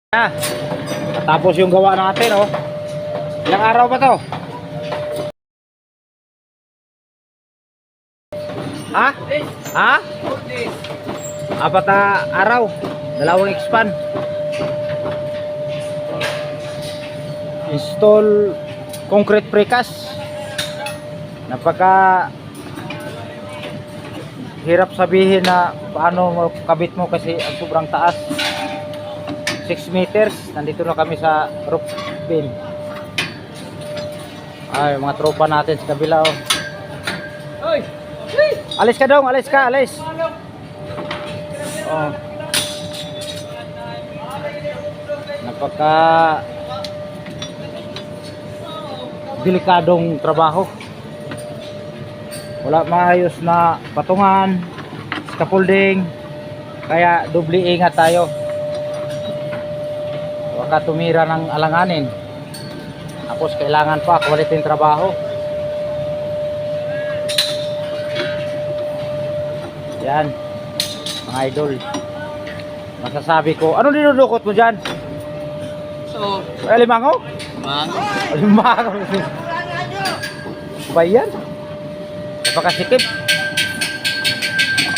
Tapos yung gawa natin, oh. Ilang araw ba to? Ha? Ha? 4 araw. Dalawang expand. Install concrete precast. Napaka hirap sabihin na paano mo kabit mo kasi ang sobrang taas. 6 meters. Nandito na kami sa roof beam. Ay, mga tropa natin sa kabila, oh. Oy! Alis ka dong, alis ka, alis. Oh. Napaka delikadong trabaho. Wala maayos na patungan, scaffolding, kaya doble ingat tayo. Baka tumira ng alanganin. Tapos kailangan pa quality ng trabaho. Yan, mga idol. Masasabi ko, ano dinudukot mo dyan? So, Limango? mango. Limango. Ba yan? Napakasikip.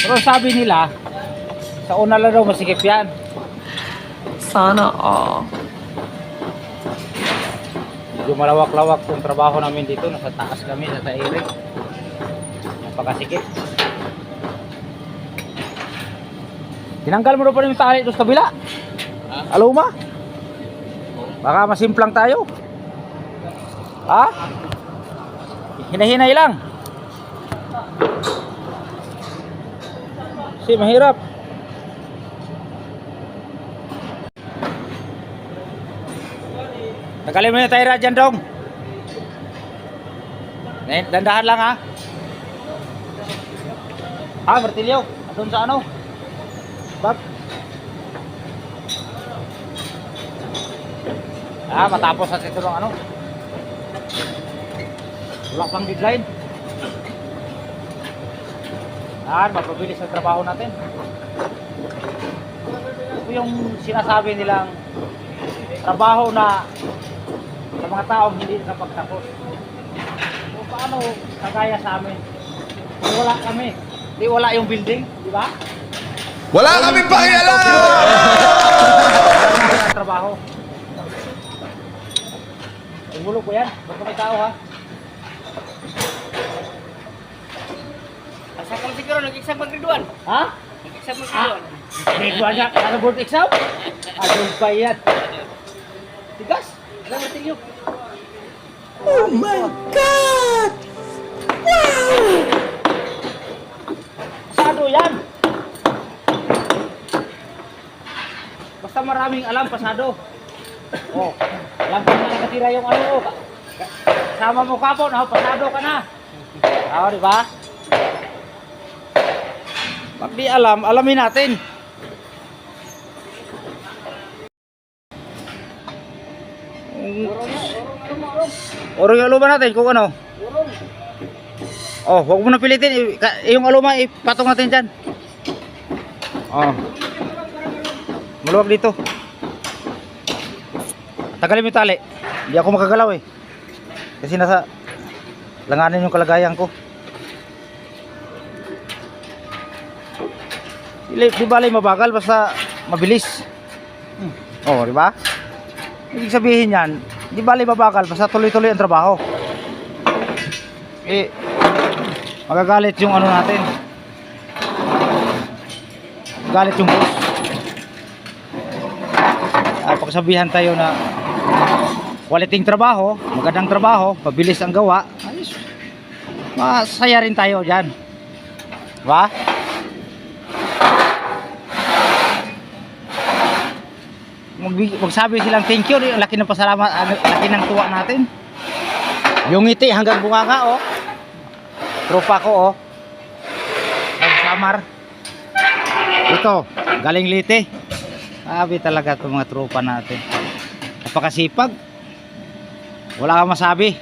Pero sabi nila, sa una lang daw masikip yan. Sana all. Medyo malawak-lawak yung trabaho namin dito. Nasa taas kami, nasa ere. Napakasikip. Tinanggal mo na pa rin yung tali doon sa kabila. Aluma? Baka masimplang tayo. Ha? Hinahinay lang. Kasi mahirap. Tagalin mo yung tayra dyan, Dong. Dandahan lang, ha. Ha, martilyo. Doon sa ano? Bag. Matapos at ito ng ano. Wala pang deadline. Mapabilis ang trabaho natin. Ito yung sinasabi nilang trabaho na sa mga taong hindi nakapagtapos. So, paano kagaya sa amin? Kung wala kami, di wala yung building, di ba? Wala kami pakialam! Trabaho. Ang gulo ko yan. Basta may tao, ha? Asa ka siguro nag-exam mag-graduan? Ha? Nag-exam mag-graduan. Nagwa niya. Ano board exam? Adong pa yan. Tigas. Alam mo tingyo. Oh my God! Wow! Pasado yan. Basta maraming alam, pasado. Oh, alam ko na nakatira yung ano, oh. Sama mo kapon, oh, pasado ka na. Oh, di ba? Pag di alam, alamin natin. Urong yung aluma natin kung ano. Oh, huwag mo na pilitin. Yung aluma, ipatong natin dyan. Oh. Maluwag dito. Tagalin mo yung tali. Hindi ako makagalaw eh. Kasi nasa langanin yung kalagayan ko. Di bali mabagal basta mabilis. Oh, di ba? Ibig sabihin yan, di bali mabagal basta tuloy-tuloy ang trabaho. Magagalit yung ano natin. Galit yung boss. Pagsabihan tayo na quality trabaho, magandang trabaho, pabilis ang gawa, ayos, masaya rin tayo dyan, diba? Magsabi silang thank you, laki ng pasalamat, laki ng tuwa natin. Yung ngiti hanggang bunganga, oh. Tropa ko, oh. Samar. Ito, galing Leyte. Sabi talaga itong mga tropa natin. Napakasipag. Wala kang masabi.